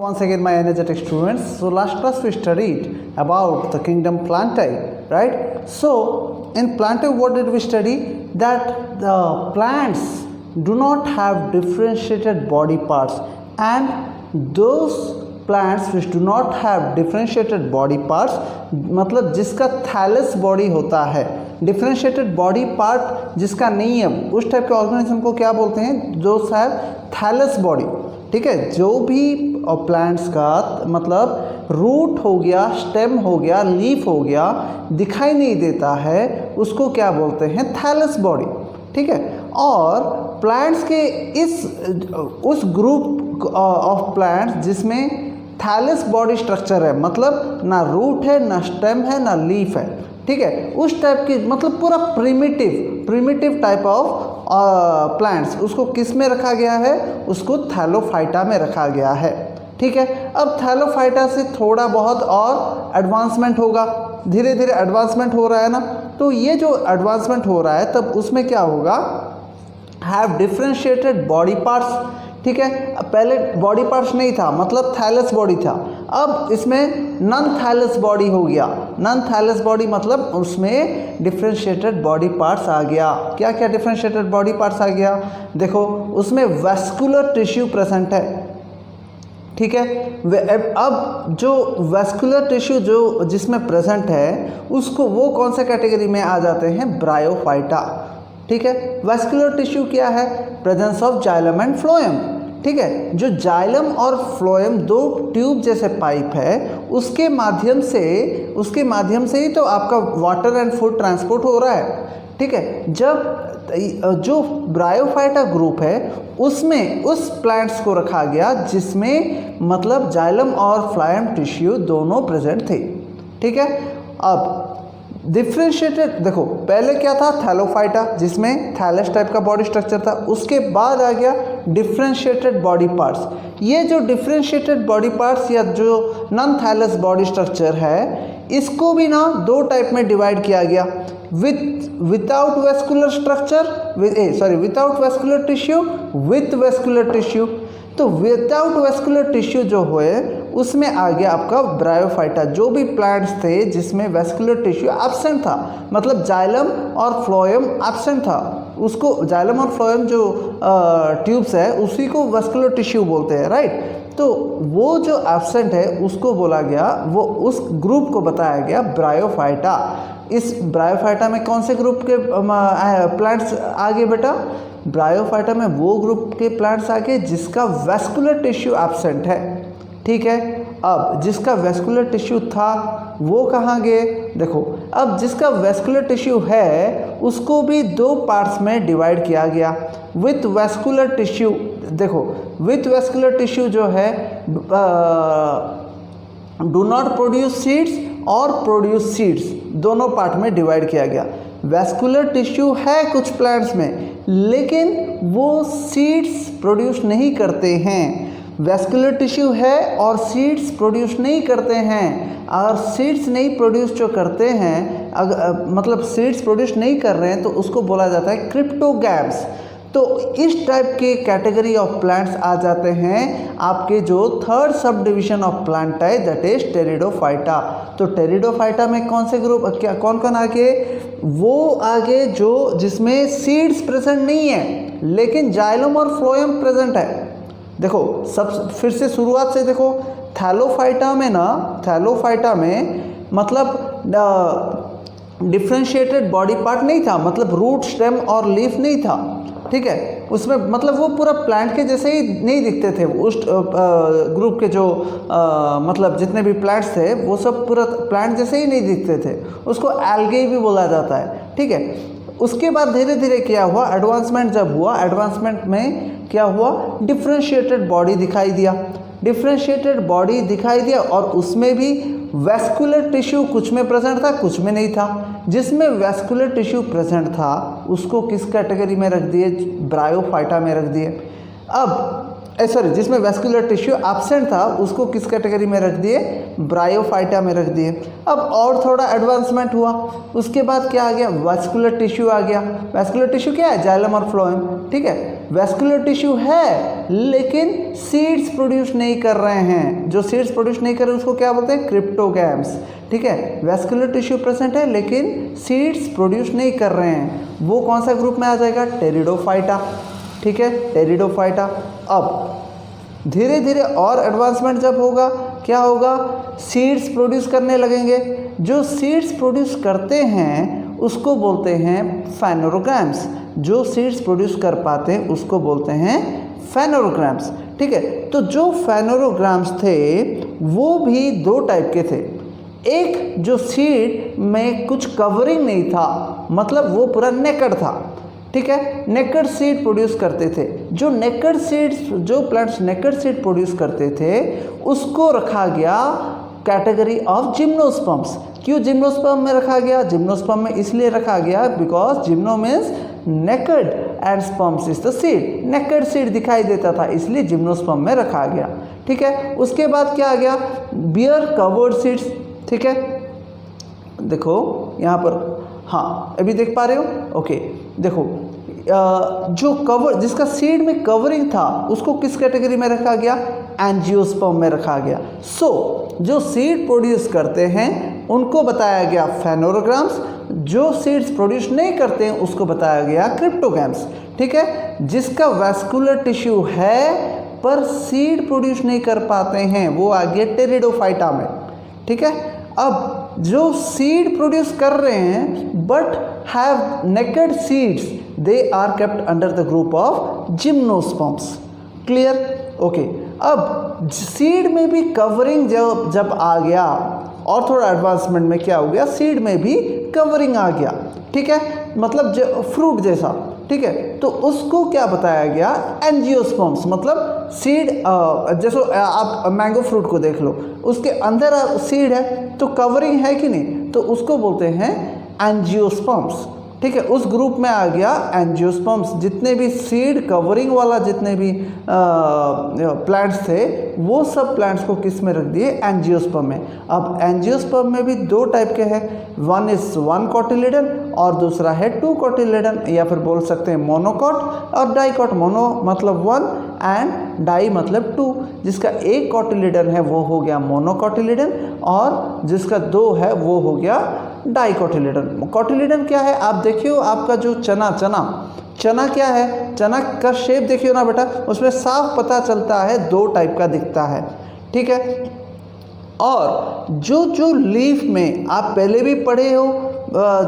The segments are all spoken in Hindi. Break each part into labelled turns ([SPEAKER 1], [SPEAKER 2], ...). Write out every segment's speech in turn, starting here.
[SPEAKER 1] once again my energetic students. So last class we studied about the kingdom Plantae, right? So in Plantae what did we study? That the plants do not have differentiated body parts, and those plants which do not have differentiated body parts, मतलब जिसका थैलस बॉडी होता है, डिफरेंशिएटेड बॉडी पार्ट जिसका नहीं है, उस टाइप के ऑर्गेनिज्म को क्या बोलते हैं? जो है थैलस बॉडी, ठीक है। जो भी प्लांट्स का मतलब रूट हो गया, स्टेम हो गया, लीफ हो गया, दिखाई नहीं देता है, उसको क्या बोलते हैं? थैलस बॉडी, ठीक है। और प्लांट्स के उस ग्रुप ऑफ प्लांट्स जिसमें थैलस बॉडी स्ट्रक्चर है, मतलब ना रूट है, ना स्टेम है, ना लीफ है, ठीक है, उस टाइप की मतलब पूरा प्रिमिटिव टाइप ऑफ प्लांट्स, उसको किस में रखा गया है? उसको थैलोफाइटा में रखा गया है, ठीक है। अब थैलोफाइटा से थोड़ा बहुत और एडवांसमेंट होगा, धीरे धीरे एडवांसमेंट हो रहा है ना। तो ये जो एडवांसमेंट हो रहा है तब उसमें क्या होगा? हैव डिफरेंशिएटेड बॉडी पार्ट्स, ठीक है। पहले बॉडी पार्ट्स नहीं था, मतलब थैलस बॉडी था, अब इसमें नॉन थैलस बॉडी हो गया। नॉन थैलस बॉडी मतलब उसमें डिफरेंशिएटेड बॉडी पार्ट्स आ गया। क्या क्या डिफरेंशिएटेड बॉडी पार्ट्स आ गया? देखो उसमें वैस्कुलर टिश्यू प्रेजेंट है, ठीक है। अब जो वैस्कुलर टिश्यू जो जिसमें प्रेजेंट है उसको वो कौन सा कैटेगरी में आ जाते हैं? ब्रायोफाइटा, ठीक है। वैस्कुलर टिश्यू क्या है? Presence of xylem and phloem, ठीक है। जो जाइलम और फ्लोएम दो ट्यूब जैसे पाइप है, उसके माध्यम से ही तो आपका वाटर एंड फूड ट्रांसपोर्ट हो रहा है, ठीक है। जब जो ब्रायोफाइटा ग्रुप है उसमें उस प्लांट्स को रखा गया जिसमें मतलब जाइलम और फ्लोएम टिश्यू दोनों प्रेजेंट थे, ठीक है। अब डिफरेंशिएटेड देखो, पहले क्या था? थैलोफाइटा जिसमें थैलस टाइप का बॉडी स्ट्रक्चर था, उसके बाद आ गया डिफरेंशिएटेड बॉडी पार्ट्स। ये जो डिफरेंशिएटेड बॉडी पार्ट्स या जो नॉन थैलस बॉडी स्ट्रक्चर है, इसको भी ना दो टाइप में डिवाइड किया गया, without vascular structure, without vascular tissue, with vascular tissue. तो विदाउट वेस्कुलर टिश्यू जो है उसमें आ गया आपका ब्रायोफाइटा। जो भी प्लांट्स थे जिसमें वेस्कुलर टिश्यू एब्सेंट था, मतलब जाइलम और फ्लोएम एब्सेंट था, उसको जाइलम और फ्लोएम जो ट्यूब्स है उसी को वेस्कुलर टिश्यू बोलते हैं, राइट। तो वो जो एब्सेंट है उसको बोला गया, वो उस ग्रुप को बताया गया ब्रायोफाइटा। इस ब्रायोफाइटा में कौन से ग्रुप के प्लांट्स आगे बेटा? ब्रायोफाइटा में वो ग्रुप के प्लांट्स आगे जिसका वेस्कुलर टिश्यू एब्सेंट है, ठीक है। अब जिसका वेस्कुलर टिश्यू था वो कहाँ गए? देखो, अब जिसका वेस्कुलर टिश्यू है उसको भी दो पार्ट्स में डिवाइड किया गया। विथ वेस्कुलर टिश्यू, देखो विथ वेस्कुलर टिश्यू जो है डू नॉट प्रोड्यूस सीड्स और प्रोड्यूस सीड्स, दोनों पार्ट में डिवाइड किया गया। वेस्कुलर टिश्यू है कुछ प्लांट्स में, लेकिन वो सीड्स प्रोड्यूस नहीं करते हैं। वेस्कुलर टिश्यू है और सीड्स प्रोड्यूस नहीं करते हैं, और सीड्स नहीं प्रोड्यूस जो करते हैं, मतलब सीड्स प्रोड्यूस नहीं कर रहे हैं तो उसको बोला जाता है क्रिप्टोगैम्स। तो इस टाइप के कैटेगरी ऑफ प्लांट्स आ जाते हैं आपके जो third sub division of plant है, दैट इज टेरिडोफाइटा। तो टेरिडोफाइटा में कौन से ग्रुप, क्या कौन कौन आगे? वो आगे जो जिसमें सीड्स प्रेजेंट नहीं है लेकिन जाइलम और फ्लोएम प्रेजेंट है। देखो सब फिर से शुरुआत से देखो, थैलोफाइटा में मतलब डिफरेंशिएटेड बॉडी पार्ट नहीं था, मतलब रूट, स्टेम और लीफ नहीं था, ठीक है। उसमें मतलब वो पूरा प्लांट के जैसे ही नहीं दिखते थे। उस ग्रुप के जो मतलब जितने भी प्लांट्स थे वो सब पूरा प्लांट जैसे ही नहीं दिखते थे, उसको एल्गे भी बोला जाता है, ठीक है। उसके बाद धीरे धीरे क्या हुआ? एडवांसमेंट जब हुआ, एडवांसमेंट में क्या हुआ? डिफरेंशिएटेड बॉडी दिखाई दिया, और उसमें भी वेस्कुलर टिश्यू कुछ में प्रेजेंट था, कुछ में नहीं था। जिसमें वेस्कुलर टिश्यू प्रेजेंट था उसको किस कैटेगरी में रख दिए? ब्रायोफाइटा में रख दिए। अब सॉरी जिसमें वैस्कुलर टिश्यू एब्सेंट था उसको किस कैटेगरी में रख दिए, ब्रायोफाइटा में रख दिए। अब और थोड़ा एडवांसमेंट हुआ, उसके बाद क्या आ गया, वैस्कुलर टिश्यू आ गया। वैस्कुलर टिश्यू क्या है, जाइलम और फ्लोएम, ठीक है। वैस्कुलर टिश्यू है लेकिन सीड्स प्रोड्यूस नहीं कर रहे हैं, जो सीड्स प्रोड्यूस नहीं कर रहे उसको क्या बोलते हैं, क्रिप्टोगैम्स, ठीक है। वैस्कुलर टिश्यू प्रेजेंट है लेकिन सीड्स प्रोड्यूस नहीं कर रहे हैं, वो कौन सा ग्रुप में आ जाएगा, टेरिडोफाइटा, ठीक है, टेरिडोफाइटा। अब धीरे धीरे और एडवांसमेंट जब होगा क्या होगा, सीड्स प्रोड्यूस करने लगेंगे। जो सीड्स प्रोड्यूस करते हैं उसको बोलते हैं फेनोरोग्राम्स, जो सीड्स प्रोड्यूस कर पाते हैं उसको बोलते हैं फेनोरोग्राम्स, ठीक है। तो जो फेनोरोग्राम्स थे वो भी दो टाइप के थे। एक जो सीड में कुछ कवरिंग नहीं था, मतलब वो पूरा नेकेड था, ठीक है, नेकेड सीड प्रोड्यूस करते थे। जो नेकेड सीड्स, जो प्लांट्स नेकेड सीड प्रोड्यूस करते थे उसको रखा गया कैटेगरी ऑफ जिम्नोस्पर्म्स। क्यों जिम्नोस्पर्म में रखा गया, जिम्नोस्पर्म में इसलिए रखा गया because gymno means naked and sperms is the seed, naked seed दिखाई देता था इसलिए जिम्नोस्पर्म में रखा गया, ठीक है। उसके बाद क्या आ गया, बियर कवर्ड सीड्स, ठीक है। देखो यहाँ पर, हाँ अभी देख पा रहे हो, ओके। देखो जो कवर, जिसका सीड में कवरिंग था उसको किस कैटेगरी में रखा गया, एंजियोस्पर्म में रखा गया। जो सीड प्रोड्यूस करते हैं उनको बताया गया फेनोरोग्राम्स, जो सीड्स प्रोड्यूस नहीं करते हैं उसको बताया गया क्रिप्टोगैम्स, ठीक है। जिसका वैस्कुलर टिश्यू है पर सीड प्रोड्यूस नहीं कर पाते हैं वो आ गया टेरिडोफाइटा में, ठीक है। अब जो सीड प्रोड्यूस कर रहे हैं but have naked seeds, they are kept under the group of gymnosperms, clear, okay. अब सीड में भी कवरिंग जब आ गया और थोड़ा एडवांसमेंट में क्या हो गया, सीड में भी कवरिंग आ गया, ठीक है, मतलब फ्रूट जैसा, ठीक है। तो उसको क्या बताया गया, एंजियोस्पर्म्स, मतलब सीड, जैसे आप मैंगो फ्रूट को देख लो, उसके अंदर सीड है तो कवरिंग है कि नहीं, तो उसको बोलते हैं एंजियोस्पर्म्स, ठीक है। उस ग्रुप में आ गया एंजियोस्पर्म्स। जितने भी सीड कवरिंग वाला जितने भी प्लांट्स थे वो सब प्लांट्स को किस में रख दिए, एंजियोस्पर्म में। अब एंजियोस्पर्म में भी दो टाइप के हैं, वन इज वन कॉटिलेडन और दूसरा है टू कॉटिलेडन, या फिर बोल सकते हैं मोनोकॉट और डाइकॉट। मोनो मतलब वन एंड डाई मतलब टू। जिसका एक कॉटिलेडन है वो हो गया मोनोकॉटिलेडन और जिसका दो है वो हो गया डाइकोटिलेडन। कॉटिलेडन क्या है, आप देखियो, आपका जो चना क्या है, चना का शेप देखियो ना बेटा, उसमें साफ पता चलता है दो टाइप का दिखता है, ठीक है। और जो लीफ में आप पहले भी पढ़े हो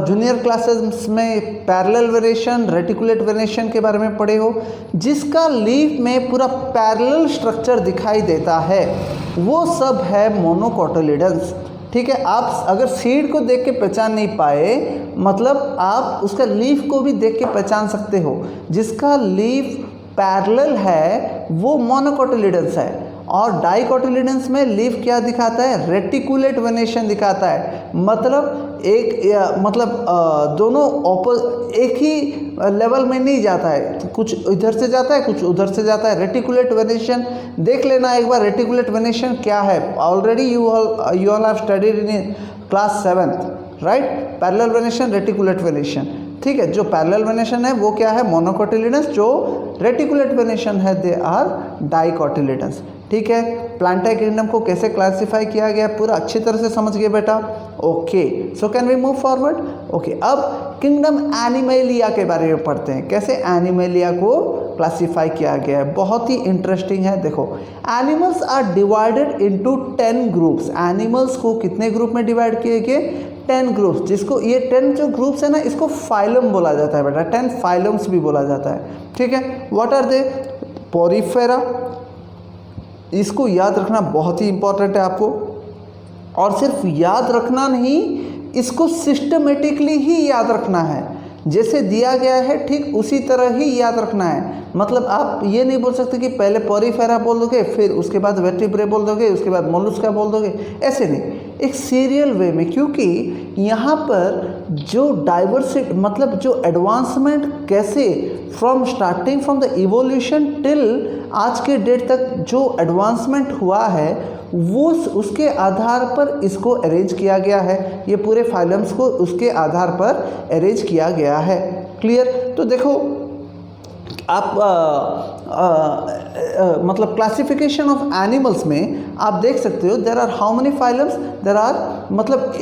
[SPEAKER 1] जूनियर क्लासेस में, पैरेलल वेरिएशन, रेटिकुलेट वेरिएशन के बारे में पढ़े हो, जिसका लीफ में पूरा पैरेलल स्ट्रक्चर दिखाई देता है वो सब है मोनोकोटिलेडन्स, ठीक है। आप अगर सीड को देख के पहचान नहीं पाए, मतलब आप उसका लीफ को भी देख के पहचान सकते हो। जिसका लीफ पैरेलल है वो मोनोकोटिलेडन्स है, और डाइकोटिलेडन्स में लीफ क्या दिखाता है, रेटिकुलेट वेनेशन दिखाता है। मतलब दोनों एक ही लेवल में नहीं जाता है, कुछ इधर से जाता है कुछ उधर से जाता है। रेटिकुलेट वेनेशन देख लेना एक बार, रेटिकुलेट वेनेशन क्या है। Already you all have studied in class 7th, right, parallel venation, reticulate venation, ठीक है। जो पैरेलल वेनेशन है वो क्या है, मोनोकोटिलेडन्स। जो रेटिकुलेट वेनेशन है दे आर डाइकोटिलेडन्स, ठीक है। प्लांटाई किंगडम को कैसे क्लासिफाई किया गया पूरा अच्छी तरह से समझ गए बेटा, okay. So can we move forward, okay. अब किंगडम एनिमेलिया के बारे में पढ़ते हैं, कैसे एनिमेलिया को क्लासिफाई किया गया है, बहुत ही इंटरेस्टिंग है। देखो, animals are divided into 10 groups. Animals को कितने ग्रुप में डिवाइड किए गए, 10 ग्रुप्स। जिसको ये 10 जो ग्रुप्स है ना, इसको फाइलम बोला जाता है बेटा, 10 फाइलम्स भी बोला जाता है, ठीक है। व्हाट आर दे, पोरीफेरा, इसको याद रखना बहुत ही इंपॉर्टेंट है आपको, और सिर्फ याद रखना नहीं, इसको सिस्टमेटिकली ही याद रखना है। जैसे दिया गया है ठीक उसी तरह ही याद रखना है। मतलब आप ये नहीं बोल सकते कि पहले पोरीफेरा बोल दोगे फिर उसके बाद वर्टिब्रे बोल दोगे उसके बाद मोलस्का बोल दोगे, ऐसे नहीं। एक सीरियल वे में, क्योंकि यहाँ पर जो डाइवर्सिटी मतलब जो एडवांसमेंट कैसे starting from the evolution till आज के डेट तक जो एडवांसमेंट हुआ है वो उसके आधार पर इसको अरेंज किया गया है। ये पूरे फाइलम्स को उसके आधार पर अरेंज किया गया है। क्लियर? तो देखो आप मतलब क्लासिफिकेशन ऑफ एनिमल्स में आप देख सकते हो there are how many phylums, there are मतलब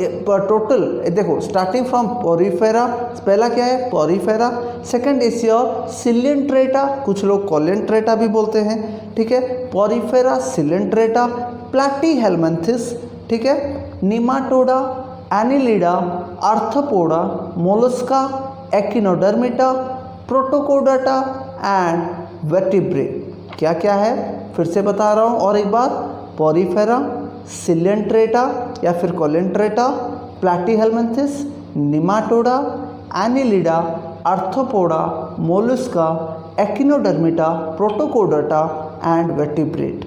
[SPEAKER 1] टोटल देखो स्टार्टिंग फ्रॉम पोरीफेरा, पहला क्या है Porifera, second is your Coelenterata, कुछ लोग कोलेंट्रेटा भी बोलते हैं, ठीक है, पोरीफेरा, सिलेंट्रेटा, प्लैटीहेलमिन्थिस, ठीक है, Nematoda, Annelida, Arthropoda, Mollusca, Echinodermata, Protochordata and vertebrae. क्या क्या है फिर से बता रहा हूँ और एक बार, पोरीफेरा, सिलेंट्रेटा या फिर Coelenterata, Platyhelminthes, Nematoda, Annelida, Arthropoda, Mollusca, Echinodermata, Protochordata and vertebrate.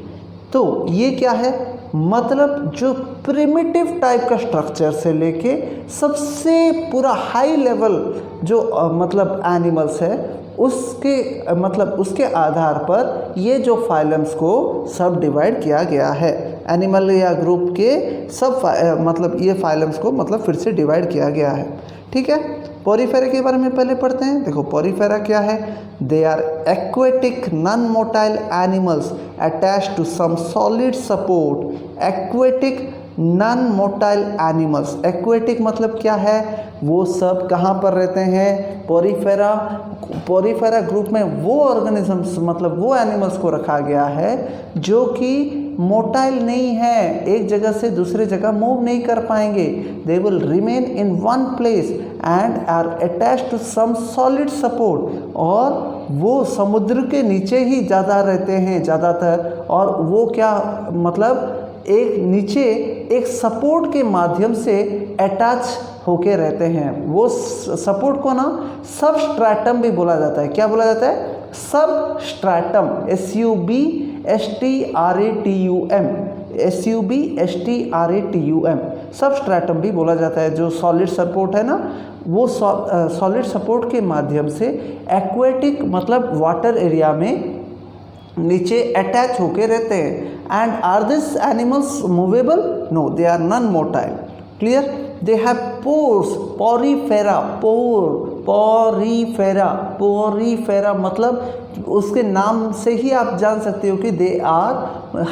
[SPEAKER 1] तो ये क्या है, मतलब जो प्रिमिटिव टाइप का स्ट्रक्चर से लेके सबसे पूरा हाई लेवल जो मतलब एनिमल्स है उसके मतलब उसके आधार पर ये जो फाइलम्स को सब डिवाइड किया गया है। एनिमल या ग्रुप के सब मतलब ये फाइलम्स को मतलब फिर से डिवाइड किया गया है। ठीक है, पोरीफेरा के बारे में पहले पढ़ते हैं। देखो पोरीफेरा क्या है, they are aquatic non motile animals attached to some solid support. Aquatic non motile animals, aquatic मतलब क्या है, वो सब कहाँ पर रहते हैं, पोरीफेरा ग्रुप में वो ऑर्गेनिजम्स मतलब वो एनिमल्स को रखा गया है जो कि मोटाइल नहीं है, एक जगह से दूसरे जगह मूव नहीं कर पाएंगे। They will remain in one place and are attached to some solid support, और वो समुद्र के नीचे ही ज़्यादा रहते हैं ज़्यादातर, और वो क्या मतलब एक नीचे एक सपोर्ट के माध्यम से अटैच होके रहते हैं। वो सपोर्ट को ना सबस्ट्रैटम भी बोला जाता है। क्या बोला जाता है, सबस्ट्रैटम, SUBSTRATUM, सबस्ट्रैटम भी बोला जाता है। जो सॉलिड सपोर्ट है ना, वो सॉलिड सपोर्ट के माध्यम से एक्वेटिक मतलब वाटर एरिया में नीचे अटैच होके रहते हैं। And are this animals movable? No, they are non motile. Clear? They have pores, Porifera मतलब उसके नाम से ही आप जान सकते हो कि they are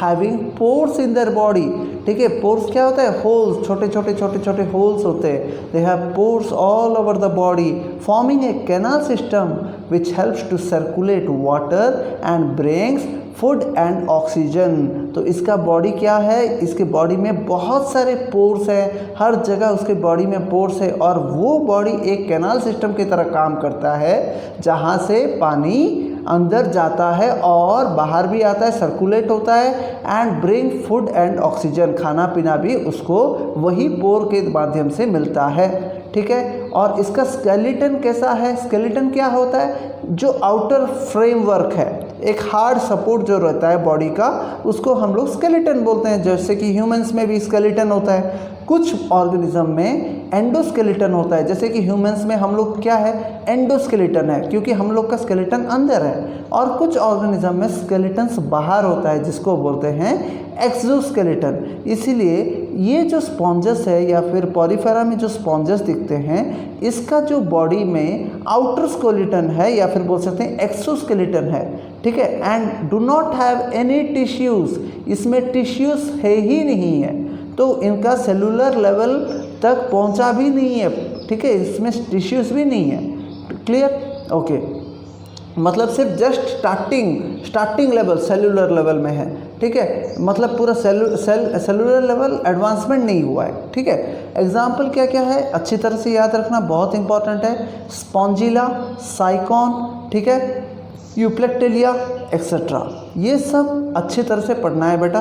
[SPEAKER 1] having pores in their body. ठीक है, पोर्स क्या होता है, होल्स, छोटे छोटे होल्स होते हैं। They have pores all over the body forming a canal system which helps to circulate water and brings food and oxygen. तो इसका बॉडी क्या है, इसके बॉडी में बहुत सारे पोर्स हैं, हर जगह उसके बॉडी में पोर्स है, और वो बॉडी एक कैनाल सिस्टम की तरह काम करता है जहाँ से पानी अंदर जाता है और बाहर भी आता है, सर्कुलेट होता है, and bring food and oxygen, खाना पीना भी उसको वही पोर के माध्यम से मिलता है। ठीक है, और इसका स्केलेटन कैसा है, स्केलेटन क्या होता है, जो आउटर फ्रेमवर्क है, एक हार्ड सपोर्ट जो रहता है बॉडी का, उसको हम लोग स्केलेटन बोलते हैं। जैसे कि ह्यूमंस में भी स्केलेटन होता है, कुछ ऑर्गेनिज्म में एंडोस्केलेटन होता है। जैसे कि ह्यूमंस में हम लोग क्या है, एंडोस्केलेटन है, क्योंकि हम लोग का स्केलेटन अंदर है, और कुछ ऑर्गेनिज्म में स्केलेटन्स बाहर होता है जिसको बोलते हैं एक्सोस्केलेटन। इसीलिए ये जो स्पॉन्जस है या फिर पोरीफेरा में जो स्पॉन्जस दिखते हैं, इसका जो बॉडी में आउटर स्केलेटन है या फिर बोल सकते हैं एक्सोस्केलेटन है। ठीक है, and do not have any tissues, इसमें टिश्यूज़ है ही नहीं है, तो इनका सेलुलर लेवल तक पहुंचा भी नहीं है। ठीक है, इसमें टिश्यूज़ भी नहीं है। क्लियर? ओके, मतलब सिर्फ just starting level cellular level में है। ठीक है, मतलब पूरा सेलुलर लेवल एडवांसमेंट नहीं हुआ है। ठीक है, एग्जाम्पल क्या क्या है, अच्छी तरह से याद रखना, बहुत इंपॉर्टेंट है। स्पॉन्जिला, साइकॉन, ठीक है, यूप्लेक्टेलिया एक्सेट्रा, ये सब अच्छी तरह से पढ़ना है बेटा।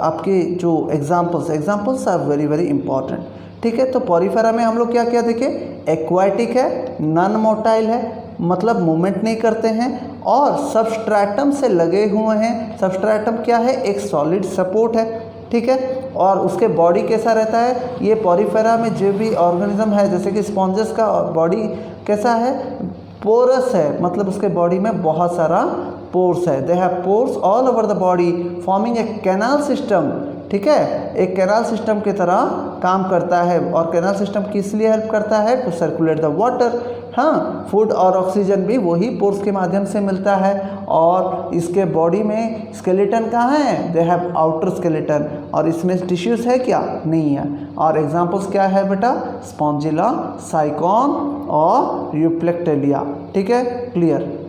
[SPEAKER 1] आपके जो examples are very very important. ठीक है, तो पोरीफेरा में हम लोग क्या क्या देखे, एक्वाटिक है, नॉन मोटाइल है, मतलब मूवमेंट नहीं करते हैं, और सबस्ट्रैटम से लगे हुए हैं। सबस्ट्रैटम क्या है, एक सॉलिड सपोर्ट है। ठीक है। और उसके बॉडी कैसा रहता है, ये पॉरीफेरा में जो भी ऑर्गेनिज्म है, जैसे कि स्पॉन्जेस का बॉडी कैसा है, पोरस है, मतलब उसके बॉडी में बहुत सारा पोर्स है। दे have pores all over the body forming a canal system, ठीक है, एक कैनाल सिस्टम की तरह काम करता है। और कैनाल सिस्टम किस लिए हेल्प करता है, टू सर्कुलेट द वाटर। हाँ, फूड और ऑक्सीजन भी वही पोर्स के माध्यम से मिलता है। और इसके बॉडी में स्केलेटन कहाँ है, दे हैव आउटर स्केलेटन, और इसमें टिश्यूज है क्या, नहीं है। और एग्जांपल्स क्या है बेटा, स्पॉन्जिला, साइकॉन और यूप्लेक्टेलिया, ठीक है, क्लियर।